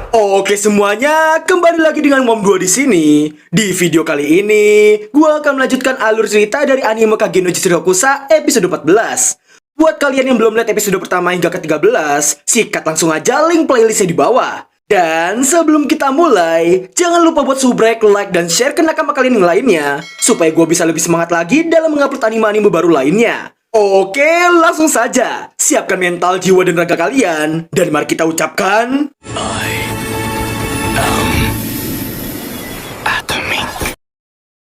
Oke semuanya, kembali lagi dengan Mom 2 di sini. Di video kali ini, gua akan melanjutkan alur cerita dari anime Kage no Jitsu Rokusa episode 14. Buat kalian yang belum lihat episode pertama hingga ke-13, sikat langsung aja link playlistnya di bawah. Dan sebelum kita mulai, jangan lupa buat subrek, like, dan share ke nakama kalian yang lainnya, supaya gua bisa lebih semangat lagi dalam mengupload anime-anime baru lainnya. Oke, langsung saja. Siapkan mental, jiwa, dan raga kalian. Dan mari kita ucapkan...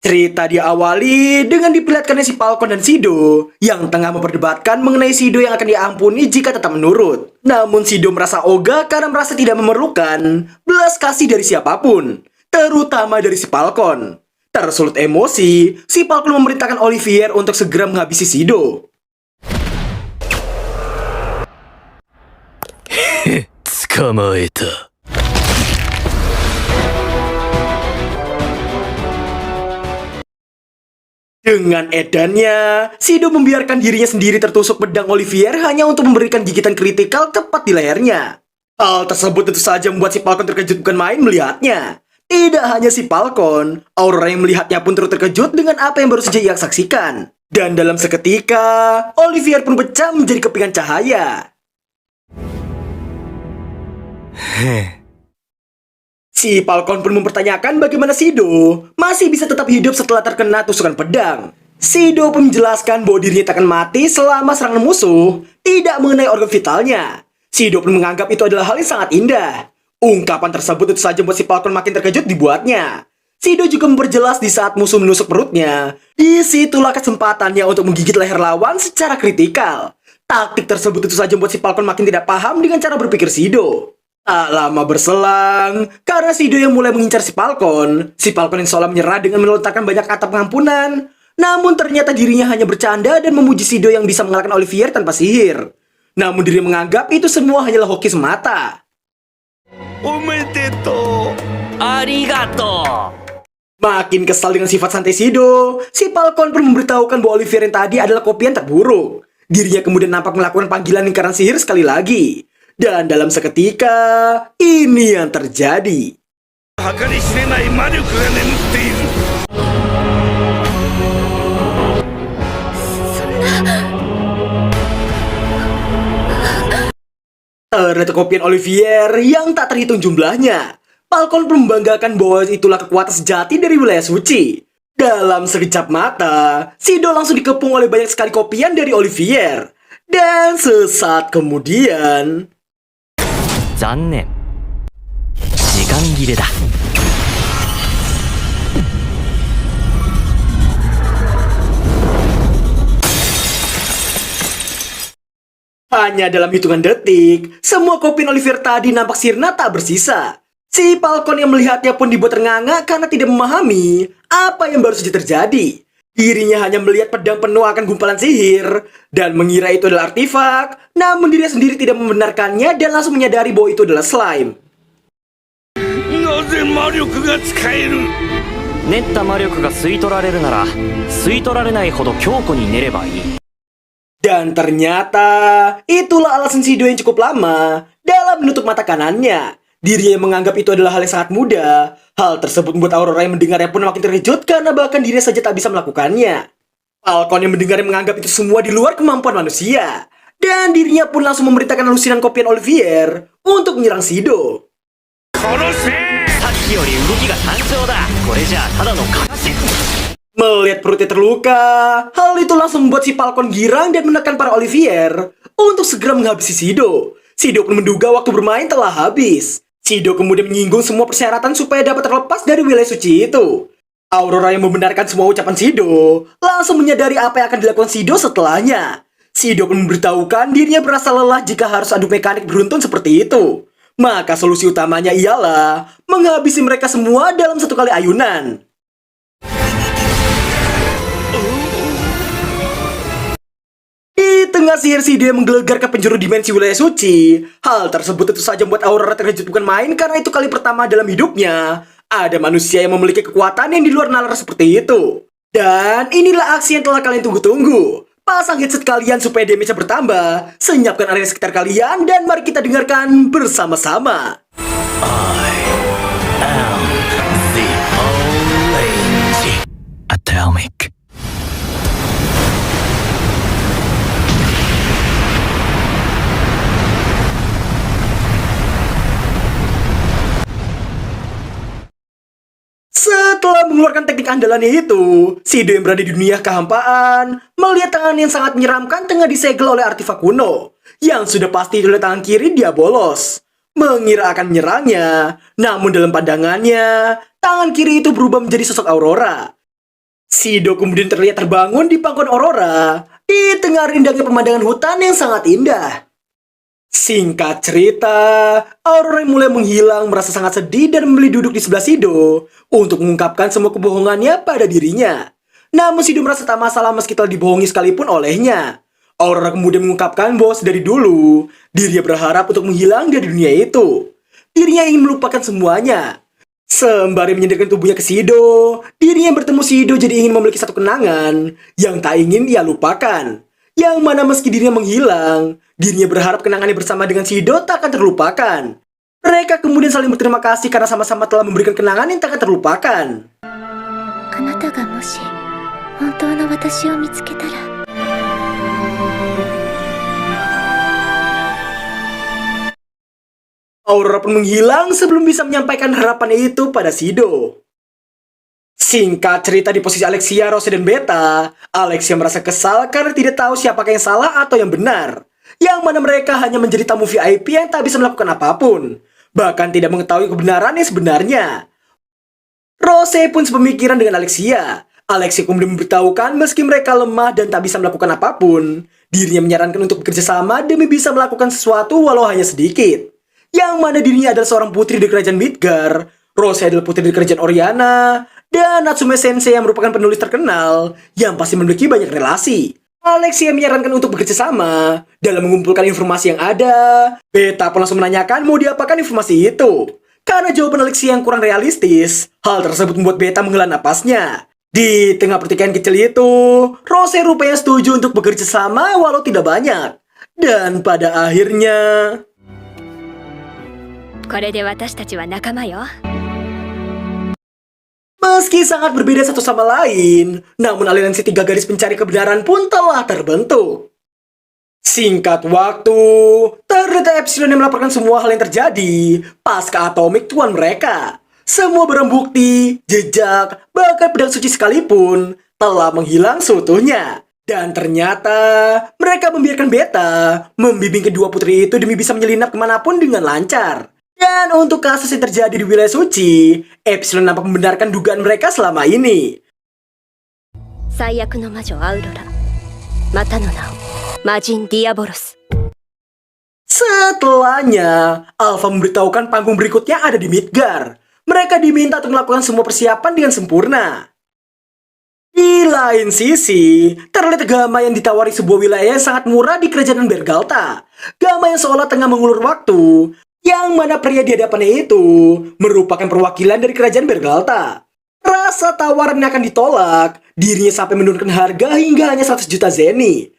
Cerita diawali dengan diperlihatkannya si Falcon dan Shido yang tengah memperdebatkan mengenai Shido yang akan diampuni jika tetap menurut. Namun Shido merasa ogah karena merasa tidak memerlukan belas kasih dari siapapun, terutama dari si Falcon. Tersulut emosi, si Falcon memerintahkan Olivier untuk segera menghabisi Shido. Dengan edannya, Shido membiarkan dirinya sendiri tertusuk pedang Olivier hanya untuk memberikan gigitan kritikal tepat di lehernya. Hal tersebut tentu saja membuat si Falcon terkejut bukan main melihatnya. Tidak hanya si Falcon, Aurora yang melihatnya pun turut terkejut dengan apa yang baru saja ia saksikan. Dan dalam seketika, Olivier pun pecah menjadi kepingan cahaya. Si Falcon pun mempertanyakan bagaimana Shido masih bisa tetap hidup setelah terkena tusukan pedang. Shido pun menjelaskan bahwa dirinya tak akan mati selama serangan musuh tidak mengenai organ vitalnya. Shido pun menganggap itu adalah hal yang sangat indah. Ungkapan tersebut tentu saja membuat si Falcon makin terkejut dibuatnya. Shido juga memperjelas di saat musuh menusuk perutnya, disitulah kesempatannya untuk menggigit leher lawan secara kritikal. Taktik tersebut tentu saja membuat si Falcon makin tidak paham dengan cara berpikir Shido. Tak lama berselang, karena Shido yang mulai mengincar si Falcon yang seolah menyerah dengan melontarkan banyak kata pengampunan. Namun ternyata dirinya hanya bercanda dan memuji Shido yang bisa mengalahkan Olivier tanpa sihir. Namun dirinya menganggap itu semua hanyalah hoki semata. Omedetou. Arigato. Makin kesal dengan sifat santai Shido, si Falcon pun memberitahukan bahwa Olivier yang tadi adalah kopi yang terburuk. Dirinya kemudian nampak melakukan panggilan lingkaran sihir sekali lagi. Dan dalam seketika, ini yang terjadi. Ternyata kopian Olivier yang tak terhitung jumlahnya. Falcon pun membanggakan bahwa itulah kekuatan sejati dari wilayah suci. Dalam sekejap mata, Shido langsung dikepung oleh banyak sekali kopian dari Olivier. Dan sesaat kemudian... 残念時間切れだ Hanya dalam hitungan detik, semua kopian Olivier tadi nampak sirna tak bersisa. Si Falcon yang melihatnya pun dibuat ternganga karena tidak memahami apa yang baru saja terjadi. Dirinya hanya melihat pedang penuh akan gumpalan sihir dan mengira itu adalah artefak, namun dirinya sendiri tidak membenarkannya dan langsung menyadari bahwa itu adalah slime. なぜ魔力が使える練った魔力が吸い取られるなら吸い取られないほど強固に練ればいい Dan ternyata itulah alasan Shido yang cukup lama dalam menutup mata kanannya. Dirinya menganggap itu adalah hal yang sangat mudah. Hal tersebut membuat Aurora yang mendengarnya pun makin terkejut karena bahkan dirinya saja tak bisa melakukannya. Falcon yang mendengarnya menganggap itu semua di luar kemampuan manusia. Dan dirinya pun langsung memerintahkan lusinan kopian Olivier untuk menyerang Shido. Melihat perutnya terluka, hal itu langsung membuat si Falcon girang dan menekan para Olivier untuk segera menghabisi Shido. Shido pun menduga waktu bermain telah habis. Shido kemudian menyinggung semua persyaratan supaya dapat terlepas dari wilayah suci itu. Aurora yang membenarkan semua ucapan Shido langsung menyadari apa yang akan dilakukan Shido setelahnya. Shido pun memberitahukan dirinya merasa lelah jika harus adu mekanik beruntun seperti itu. Maka solusi utamanya ialah menghabisi mereka semua dalam satu kali ayunan. Di tengah sihir Shido yang menggelegar ke penjuru dimensi wilayah suci, hal tersebut tentu saja membuat Aurora terkejut bukan main karena itu kali pertama dalam hidupnya ada manusia yang memiliki kekuatan yang di luar nalar seperti itu. Dan inilah aksi yang telah kalian tunggu-tunggu. Pasang headset kalian supaya damage-nya bertambah, senyapkan area sekitar kalian, dan mari kita dengarkan bersama-sama. The Orange Atomic. Setelah mengeluarkan teknik andalannya itu, Shido yang berada di dunia kehampaan melihat tangan yang sangat menyeramkan tengah disegel oleh artefak kuno yang sudah pasti oleh tangan kiri dia bolos. Mengira akan menyerangnya, namun dalam pandangannya, tangan kiri itu berubah menjadi sosok Aurora. Shido kemudian terlihat terbangun di pangkuan Aurora di tengah rindangnya pemandangan hutan yang sangat indah. Singkat cerita, Aurora mulai menghilang, merasa sangat sedih dan memilih duduk di sebelah Shido untuk mengungkapkan semua kebohongannya pada dirinya. Namun Shido merasa tak masalah meski telah dibohongi sekalipun olehnya. Aurora kemudian mengungkapkan bahwa dari dulu, dirinya berharap untuk menghilang dari dunia itu. Dirinya ingin melupakan semuanya. Sembari menyindirkan tubuhnya ke Shido, dirinya yang bertemu Shido jadi ingin memiliki satu kenangan yang tak ingin ia lupakan. Yang mana meski dirinya menghilang, dirinya berharap kenangannya bersama dengan Shido tak akan terlupakan. Mereka kemudian saling berterima kasih karena sama-sama telah memberikan kenangan yang tak akan terlupakan. あなたがもし本当の私を見つけたら Aurora pun menghilang sebelum bisa menyampaikan harapannya itu pada Shido. Singkat cerita, di posisi Alexia, Rose, dan Beta, Alexia merasa kesal karena tidak tahu siapakah yang salah atau yang benar. Yang mana mereka hanya menjadi tamu VIP yang tak bisa melakukan apapun, bahkan tidak mengetahui kebenaran yang sebenarnya. Rose pun sepemikiran dengan Alexia. Alexia kemudian memberitahukan meski mereka lemah dan tak bisa melakukan apapun, dirinya menyarankan untuk bekerja sama demi bisa melakukan sesuatu walau hanya sedikit. Yang mana dirinya adalah seorang putri dari kerajaan Midgar, Rose adalah putri dari kerajaan Oriana, dan Natsume Sensei yang merupakan penulis terkenal yang pasti memiliki banyak relasi. Alexia menyarankan untuk bekerja sama dalam mengumpulkan informasi yang ada. Beta pun langsung menanyakan mau diapakan informasi itu. Karena jawaban Alexia yang kurang realistis, hal tersebut membuat Beta menghela napasnya. Di tengah pertikaian kecil itu, Rose rupanya setuju untuk bekerja sama walau tidak banyak. Dan pada akhirnya... これで私たちは仲間よ Meski sangat berbeda satu sama lain, namun aliansi tiga garis pencari kebenaran pun telah terbentuk. Singkat waktu, ternyata Epsilon yang melaporkan semua hal yang terjadi pasca atomik tuan mereka. Semua barang bukti, jejak, bahkan pedang suci sekalipun telah menghilang seutuhnya. Dan ternyata mereka membiarkan Beta membimbing kedua putri itu demi bisa menyelinap kemanapun dengan lancar. Dan untuk kasus yang terjadi di wilayah suci, Epsilon nampak membenarkan dugaan mereka selama ini. 最悪の魔女アウロラまたの名を魔人ディアボロス Setelahnya, Alpha memberitahukan panggung berikutnya ada di Midgar. Mereka diminta untuk melakukan semua persiapan dengan sempurna. Di lain sisi, terlihat Gamma yang ditawari sebuah wilayah yang sangat murah di kerajaan Bergalta. Gamma yang seolah tengah mengulur waktu, yang mana pria di hadapannya itu merupakan perwakilan dari kerajaan Bergalta. Rasa tawaran akan ditolak, dirinya sampai menurunkan harga hingga hanya 100 juta zeni.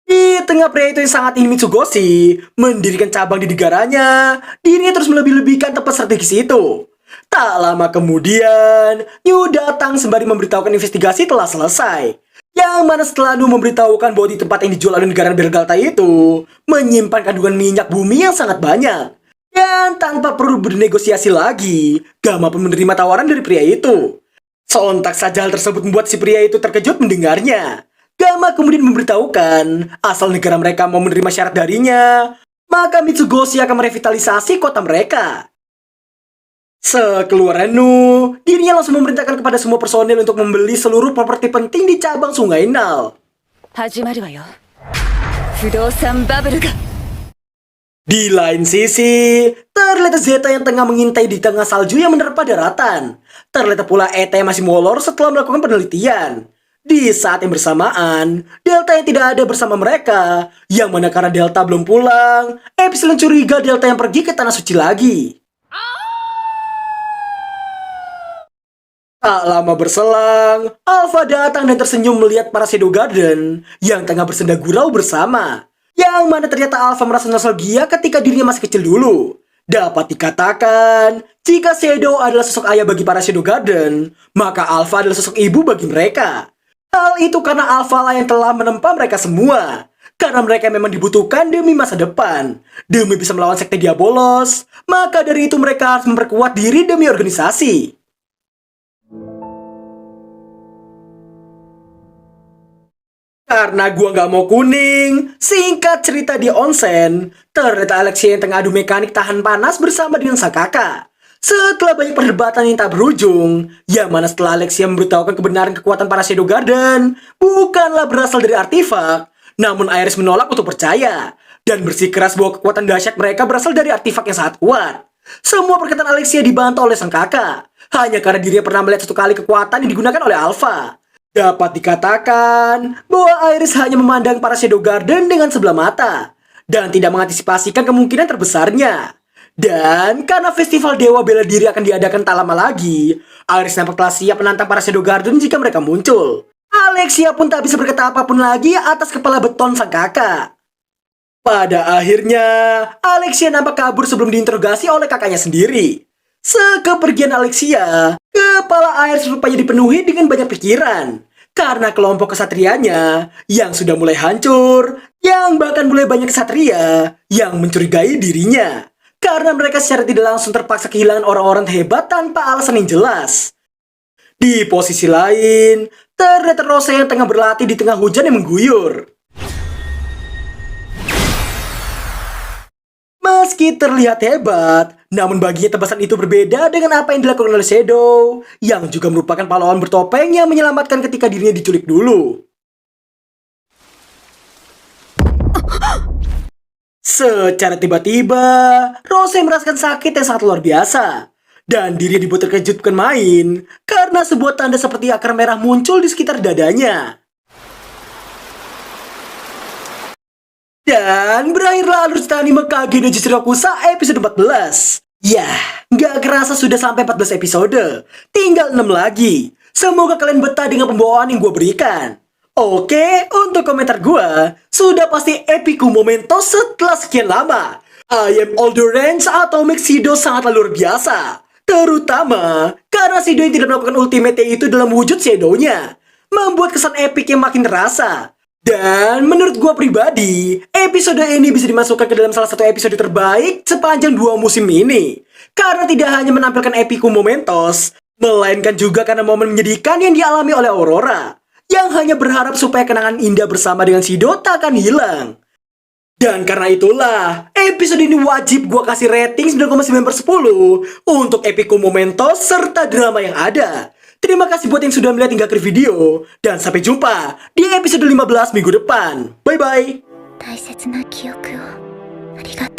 Di tengah pria itu yang sangat ingin Mitsugoshi mendirikan cabang di negaranya, dirinya terus melebih-lebihkan tempat strategis itu. Tak lama kemudian, New datang sembari memberitahukan investigasi telah selesai. Yang mana setelah New memberitahukan bahwa di tempat yang dijual oleh negara Bergalta itu menyimpan kandungan minyak bumi yang sangat banyak. Dan tanpa perlu bernegosiasi lagi, Gamma pun menerima tawaran dari pria itu. Sontak saja hal tersebut membuat si pria itu terkejut mendengarnya. Gamma kemudian memberitahukan asal negara mereka mau menerima syarat darinya, maka Mitsugoshi akan merevitalisasi kota mereka. Sekeluar Nu, dirinya langsung memerintahkan kepada semua personil untuk membeli seluruh properti penting di cabang Sungai Nal. 始まるわよ不動産バブルが Di lain sisi, terlihat Zeta yang tengah mengintai di tengah salju yang menerpa daratan. Terlihat pula Eta yang masih molor setelah melakukan penelitian. Di saat yang bersamaan, Delta yang tidak ada bersama mereka, yang mana karena Delta belum pulang, Epsilon curiga Delta yang pergi ke Tanah Suci lagi. Tak lama berselang, Alpha datang dan tersenyum melihat para Shadow Garden yang tengah bersenda gurau bersama. Yang mana ternyata Alpha merasa nostalgia ketika dirinya masih kecil dulu. Dapat dikatakan, jika Shadow adalah sosok ayah bagi para Shadow Garden, maka Alpha adalah sosok ibu bagi mereka. Hal itu karena Alpha lah yang telah menempa mereka semua. Karena mereka memang dibutuhkan demi masa depan. Demi bisa melawan sekte Diabolos, maka dari itu mereka harus memperkuat diri demi organisasi. Karena gua nggak mau kuning, singkat cerita di onsen, ternyata Alexia yang tengah adu mekanik tahan panas bersama dengan sang kakak. Setelah banyak perdebatan yang tak berujung, yang mana setelah Alexia memberitahukan kebenaran kekuatan para Shadow Garden bukanlah berasal dari artefak, namun Iris menolak untuk percaya dan bersikeras bahwa kekuatan dahsyat mereka berasal dari artefak yang sangat kuat. Semua perkataan Alexia dibantah oleh sang kakak, hanya karena dirinya pernah melihat satu kali kekuatan yang digunakan oleh Alpha. Dapat dikatakan bahwa Iris hanya memandang para Shadow Garden dengan sebelah mata dan tidak mengantisipasikan kemungkinan terbesarnya. Dan karena festival Dewa Bela Diri akan diadakan tak lama lagi, Iris nampak telah siap menantang para Shadow Garden jika mereka muncul. Alexia pun tak bisa berkata apapun lagi atas kepala beton sang kakak. Pada akhirnya, Alexia nampak kabur sebelum diinterogasi oleh kakaknya sendiri. Sekepergian Alexia, kepala Iris rupanya dipenuhi dengan banyak pikiran. Karena kelompok kesatrianya yang sudah mulai hancur, yang bahkan mulai banyak kesatria yang mencurigai dirinya. Karena mereka secara tidak langsung terpaksa kehilangan orang-orang hebat tanpa alasan yang jelas. Di posisi lain, ternyata Rose yang tengah berlatih di tengah hujan yang mengguyur. Meski terlihat hebat, namun baginya tebasan itu berbeda dengan apa yang dilakukan oleh Shadow, yang juga merupakan pahlawan bertopeng yang menyelamatkan ketika dirinya diculik dulu. Secara tiba-tiba, Rose merasakan sakit yang sangat luar biasa. Dan dirinya dibuat terkejut bukan main, karena sebuah tanda seperti akar merah muncul di sekitar dadanya. Dan berakhirlah alur cerita anime Kage no Jutsu Rokusa episode 14. Yah, nggak kerasa sudah sampai 14 episode. Tinggal 6 lagi. Semoga kalian betah dengan pembawaan yang gue berikan. Oke, untuk komentar gue, sudah pasti epiku momento setelah sekian lama. I am all the range atau Mix Shido sangatlah luar biasa. Terutama karena Shido yang tidak melakukan ultimate itu dalam wujud Shadow-nya, membuat kesan epic yang makin terasa. Dan menurut gue pribadi, episode ini bisa dimasukkan ke dalam salah satu episode terbaik sepanjang 2 musim ini. Karena tidak hanya menampilkan epiku momentos, melainkan juga karena momen menyedihkan yang dialami oleh Aurora, yang hanya berharap supaya kenangan indah bersama dengan Shido tak akan hilang. Dan karena itulah, episode ini wajib gue kasih rating 9,9/10 untuk epiku momentos serta drama yang ada. Terima kasih buat yang sudah melihat hingga akhir video, dan sampai jumpa di episode 15 minggu depan. Bye-bye. 大切な記憶をありがとう